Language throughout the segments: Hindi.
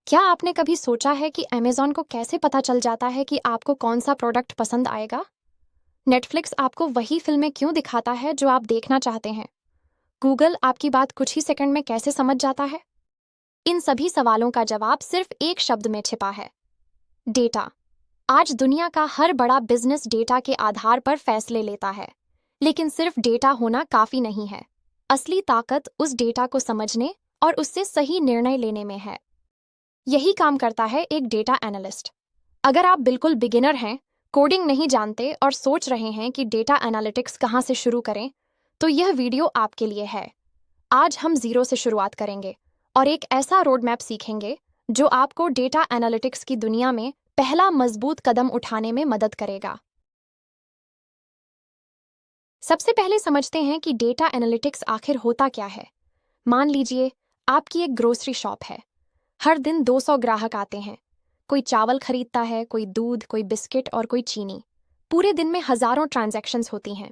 क्या आपने कभी सोचा है कि अमेज़न को कैसे पता चल जाता है कि आपको कौन सा प्रोडक्ट पसंद आएगा? नेटफ्लिक्स आपको वही फिल्में क्यों दिखाता है जो आप देखना चाहते हैं? गूगल आपकी बात कुछ ही सेकंड में कैसे समझ जाता है? इन सभी सवालों का जवाब सिर्फ एक शब्द में छिपा है: डेटा। आज दुनिया का हर बड़ा बिजनेस डेटा के आधार पर फैसले लेता है। लेकिन सिर्फ डेटा होना काफी नहीं है। असली ताकत उस डेटा को समझने और उससे सही निर्णय लेने में है। यही काम करता है एक डेटा एनालिस्ट। अगर आप बिल्कुल बिगिनर हैं, कोडिंग नहीं जानते और सोच रहे हैं कि डेटा एनालिटिक्स कहाँ से शुरू करें, तो यह वीडियो आपके लिए है। आज हम जीरो से शुरुआत करेंगे और एक ऐसा रोड मैप सीखेंगे जो आपको डेटा एनालिटिक्स की दुनिया में पहला मजबूत कदम उठाने में मदद करेगा। सबसे पहले समझते हैं कि डेटा एनालिटिक्स आखिर होता क्या है। मान लीजिए आपकी एक ग्रोसरी शॉप है। हर दिन 200 ग्राहक आते हैं। कोई चावल खरीदता है, कोई दूध, कोई बिस्किट और कोई चीनी। पूरे दिन में हजारों ट्रांजैक्शंस होती हैं।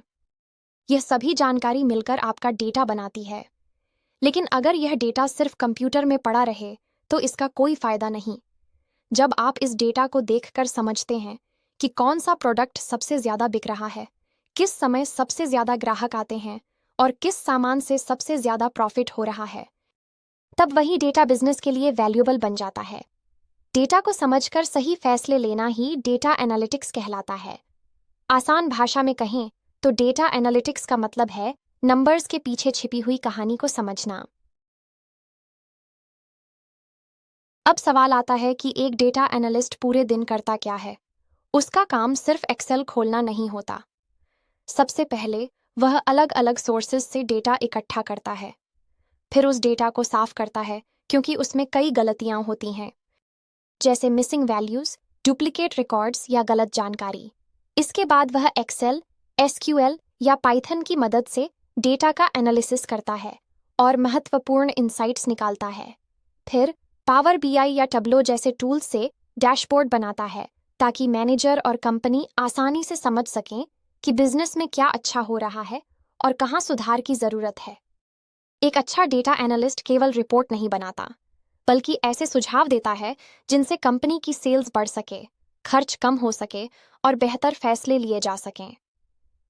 यह सभी जानकारी मिलकर आपका डेटा बनाती है। लेकिन अगर यह डेटा सिर्फ कंप्यूटर में पड़ा रहे तो इसका कोई फायदा नहीं। जब आप इस डेटा को देखकर समझते हैं कि कौन सा प्रोडक्ट सबसे ज्यादा बिक रहा है, किस समय सबसे ज्यादा ग्राहक आते हैं और किस सामान से सबसे ज्यादा प्रॉफिट हो रहा है, तब वही डेटा बिजनेस के लिए वैल्यूएबल बन जाता है। डेटा को समझकर सही फैसले लेना ही डेटा एनालिटिक्स कहलाता है। आसान भाषा में कहें तो डेटा एनालिटिक्स का मतलब है नंबर्स के पीछे छिपी हुई कहानी को समझना। अब सवाल आता है कि एक डेटा एनालिस्ट पूरे दिन करता क्या है। उसका काम सिर्फ एक्सेल खोलना नहीं होता। सबसे पहले वह अलग अलग सोर्सेज से डेटा इकट्ठा करता है। फिर उस डेटा को साफ करता है, क्योंकि उसमें कई गलतियां होती हैं, जैसे मिसिंग वैल्यूज, डुप्लीकेट रिकॉर्ड्स या गलत जानकारी। इसके बाद वह एक्सेल, एसक्यूएल या पाइथन की मदद से डेटा का एनालिसिस करता है और महत्वपूर्ण इंसाइट्स निकालता है। फिर पावर बीआई या टैब्लो जैसे टूल्स से डैशबोर्ड बनाता है, ताकि मैनेजर और कंपनी आसानी से समझ सकें कि बिजनेस में क्या अच्छा हो रहा है और कहाँ सुधार की जरूरत है। एक अच्छा डेटा एनालिस्ट केवल रिपोर्ट नहीं बनाता, बल्कि ऐसे सुझाव देता है जिनसे कंपनी की सेल्स बढ़ सके, खर्च कम हो सके और बेहतर फैसले लिए जा सकें।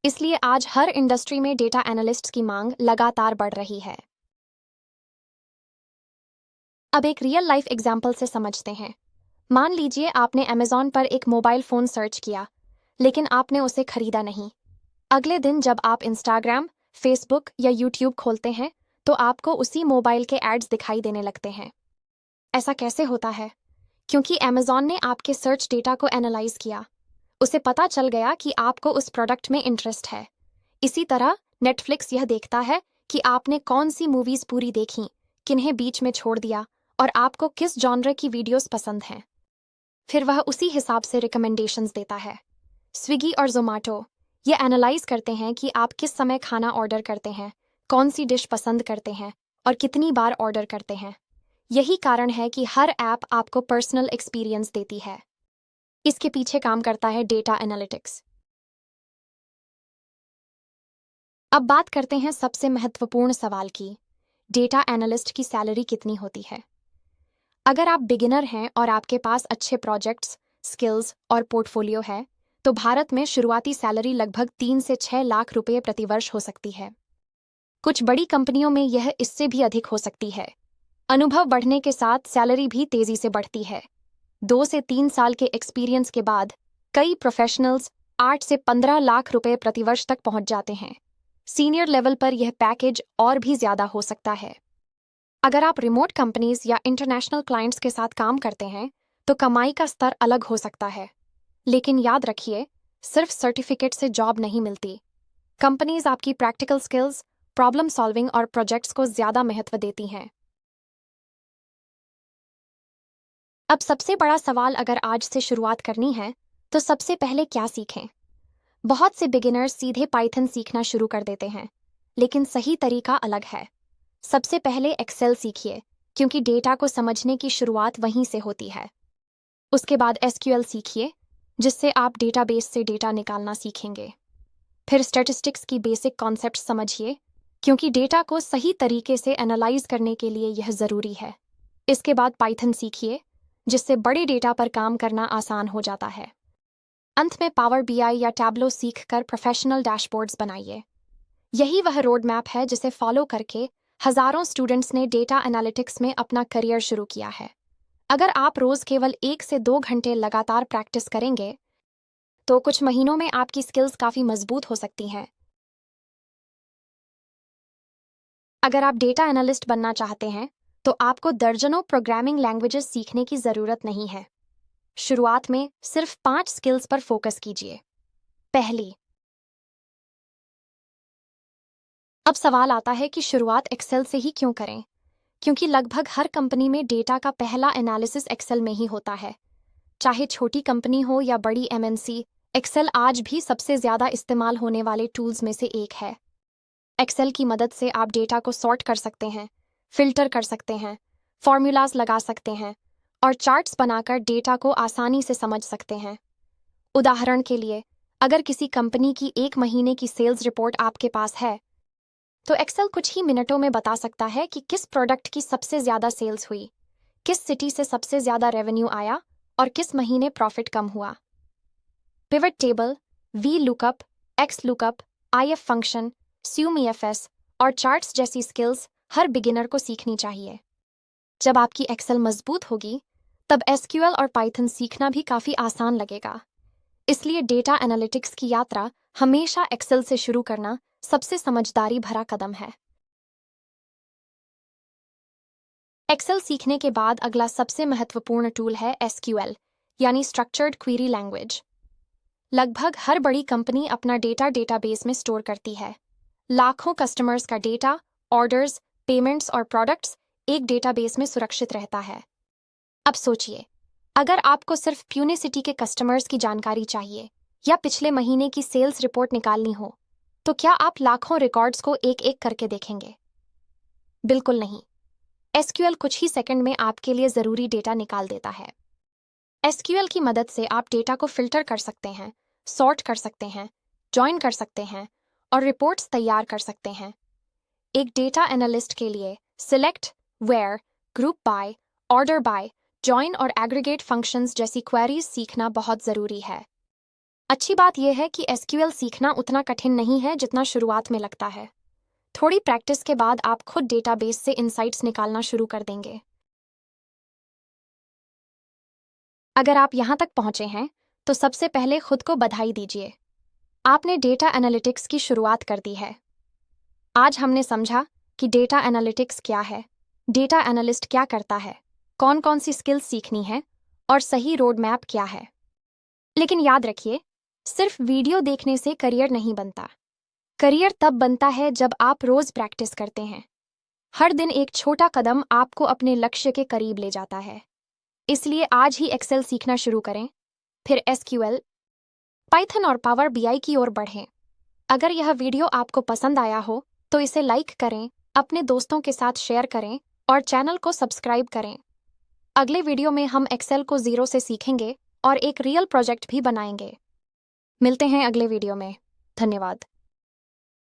इसलिए आज हर इंडस्ट्री में डेटा एनालिस्ट्स की मांग लगातार बढ़ रही है। अब एक रियल लाइफ एग्जाम्पल से समझते हैं। मान लीजिए आपने अमेज़न पर एक मोबाइल फ़ोन सर्च किया, लेकिन आपने उसे खरीदा नहीं। अगले दिन जब आप इंस्टाग्राम, फेसबुक या यूट्यूब खोलते हैं, तो आपको उसी मोबाइल के एड्स दिखाई देने लगते हैं। ऐसा कैसे होता है? क्योंकि अमेज़न ने आपके सर्च डेटा को एनालाइज किया। उसे पता चल गया कि आपको उस प्रोडक्ट में इंटरेस्ट है। इसी तरह नेटफ्लिक्स यह देखता है कि आपने कौन सी मूवीज पूरी देखी, किन्हें बीच में छोड़ दिया और आपको किस जॉनर की वीडियोस पसंद हैं। फिर वह उसी हिसाब से रिकमेंडेशंस देता है। स्विगी और जोमेटो ये एनालाइज करते हैं कि आप किस समय खाना ऑर्डर करते हैं, कौन सी डिश पसंद करते हैं और कितनी बार ऑर्डर करते हैं। यही कारण है कि हर ऐप आपको पर्सनल एक्सपीरियंस देती है। इसके पीछे काम करता है डेटा एनालिटिक्स। अब बात करते हैं सबसे महत्वपूर्ण सवाल की: डेटा एनालिस्ट की सैलरी कितनी होती है? अगर आप बिगिनर हैं और आपके पास अच्छे प्रोजेक्ट्स, स्किल्स और पोर्टफोलियो है, तो भारत में शुरुआती सैलरी लगभग 3 से 6 लाख रुपए प्रतिवर्ष हो सकती है। कुछ बड़ी कंपनियों में यह इससे भी अधिक हो सकती है। अनुभव बढ़ने के साथ सैलरी भी तेजी से बढ़ती है। 2 से 3 साल के एक्सपीरियंस के बाद कई प्रोफेशनल्स 8 से 15 लाख रुपए प्रतिवर्ष तक पहुंच जाते हैं। सीनियर लेवल पर यह पैकेज और भी ज्यादा हो सकता है। अगर आप रिमोट कंपनीज या इंटरनेशनल क्लाइंट्स के साथ काम करते हैं, तो कमाई का स्तर अलग हो सकता है। लेकिन याद रखिए, सिर्फ सर्टिफिकेट से जॉब नहीं मिलती। कंपनीज आपकी प्रैक्टिकल स्किल्स, प्रॉब्लम सॉल्विंग और प्रोजेक्ट्स को ज्यादा महत्व देती हैं। अब सबसे बड़ा सवाल, अगर आज से शुरुआत करनी है, तो सबसे पहले क्या सीखें? बहुत से बिगिनर्स सीधे पाइथन सीखना शुरू कर देते हैं, लेकिन सही तरीका अलग है। सबसे पहले एक्सेल सीखिए, क्योंकि डेटा को समझने की शुरुआत वहीं से होती है। उसके बाद एसक्यूएल सीखिए, जिससे आप डेटाबेस से डेटा निकालना सीखेंगे। फिर स्टैटिस्टिक्स की बेसिक कॉन्सेप्ट समझिए, क्योंकि डेटा को सही तरीके से एनालाइज करने के लिए यह ज़रूरी है। इसके बाद पाइथन सीखिए, जिससे बड़े डेटा पर काम करना आसान हो जाता है। अंत में पावर बीआई या टैब्लो सीखकर प्रोफेशनल डैशबोर्ड्स बनाइए। यही वह रोड मैप है जिसे फॉलो करके हजारों स्टूडेंट्स ने डेटा एनालिटिक्स में अपना करियर शुरू किया है। अगर आप रोज केवल 1 से 2 घंटे लगातार प्रैक्टिस करेंगे तो कुछ महीनों में आपकी स्किल्स काफी मजबूत हो सकती हैं। अगर आप डेटा एनालिस्ट बनना चाहते हैं तो आपको दर्जनों प्रोग्रामिंग लैंग्वेजेस सीखने की जरूरत नहीं है। शुरुआत में सिर्फ 5 स्किल्स पर फोकस कीजिए। पहली, अब सवाल आता है कि शुरुआत एक्सेल से ही क्यों करें? क्योंकि लगभग हर कंपनी में डेटा का पहला एनालिसिस एक्सेल में ही होता है। चाहे छोटी कंपनी हो या बड़ी एमएनसी, एक्सेल आज भी सबसे ज्यादा इस्तेमाल होने वाले टूल्स में से एक है। एक्सेल की मदद से आप डेटा को सॉर्ट कर सकते हैं, फिल्टर कर सकते हैं, फॉर्मूलाज लगा सकते हैं और चार्ट्स बनाकर डेटा को आसानी से समझ सकते हैं। उदाहरण के लिए, अगर किसी कंपनी की 1 महीने की सेल्स रिपोर्ट आपके पास है तो एक्सेल कुछ ही मिनटों में बता सकता है कि किस प्रोडक्ट की सबसे ज्यादा सेल्स हुई, किस सिटी से सबसे ज्यादा रेवेन्यू आया और किस महीने प्रॉफिट कम हुआ। Pivot table, V lookup, x lookup, if function, SUMEFS और चार्ट्स जैसी स्किल्स हर बिगिनर को सीखनी चाहिए। जब आपकी एक्सेल मजबूत होगी तब एसक्यूएल और पाइथन सीखना भी काफी आसान लगेगा। इसलिए डेटा एनालिटिक्स की यात्रा हमेशा एक्सेल से शुरू करना सबसे समझदारी भरा कदम है। एक्सेल सीखने के बाद अगला सबसे महत्वपूर्ण टूल है SQL यानी स्ट्रक्चर्ड क्वेरी लैंग्वेज। लगभग हर बड़ी कंपनी अपना डेटा डेटाबेस में स्टोर करती है। लाखों कस्टमर्स का डेटा, ऑर्डर्स, पेमेंट्स और प्रोडक्ट्स एक डेटाबेस में सुरक्षित रहता है। अब सोचिए, अगर आपको सिर्फ प्यूनिसिटी के कस्टमर्स की जानकारी चाहिए या पिछले महीने की सेल्स रिपोर्ट निकालनी हो, तो क्या आप लाखों रिकॉर्ड्स को एक एक करके देखेंगे? बिल्कुल नहीं। एसक्यूएल कुछ ही सेकंड में आपके लिए जरूरी डेटा निकाल देता है। एसक्यूएल की मदद से आप डेटा को फिल्टर कर सकते हैं, सॉर्ट कर सकते हैं, जॉइन कर सकते हैं और रिपोर्ट्स तैयार कर सकते हैं। एक डेटा एनालिस्ट के लिए select, where, group by, order by, join और एग्रीगेट फंक्शंस जैसी क्वेरीज सीखना बहुत जरूरी है। अच्छी बात यह है कि एसक्यूएल सीखना उतना कठिन नहीं है जितना शुरुआत में लगता है। थोड़ी प्रैक्टिस के बाद आप खुद डेटाबेस से इनसाइट्स निकालना शुरू कर देंगे। अगर आप यहां तक पहुंचे हैं तो सबसे पहले खुद को बधाई दीजिए। आपने डेटा एनालिटिक्स की शुरुआत कर दी है। आज हमने समझा कि डेटा एनालिटिक्स क्या है, डेटा एनालिस्ट क्या करता है, कौन कौन सी स्किल्स सीखनी है और सही रोड मैप क्या है। लेकिन याद रखिए, सिर्फ वीडियो देखने से करियर नहीं बनता। करियर तब बनता है जब आप रोज प्रैक्टिस करते हैं। हर दिन एक छोटा कदम आपको अपने लक्ष्य के करीब ले जाता है। इसलिए आज ही एक्सेल सीखना शुरू करें, फिर एसक्यूएल, पाइथन और पावर बीआई की ओर बढ़ें। अगर यह वीडियो आपको पसंद आया हो तो इसे लाइक करें, अपने दोस्तों के साथ शेयर करें और चैनल को सब्सक्राइब करें। अगले वीडियो में हम एक्सेल को 0 से सीखेंगे और एक रियल प्रोजेक्ट भी बनाएंगे। मिलते हैं अगले वीडियो में। धन्यवाद।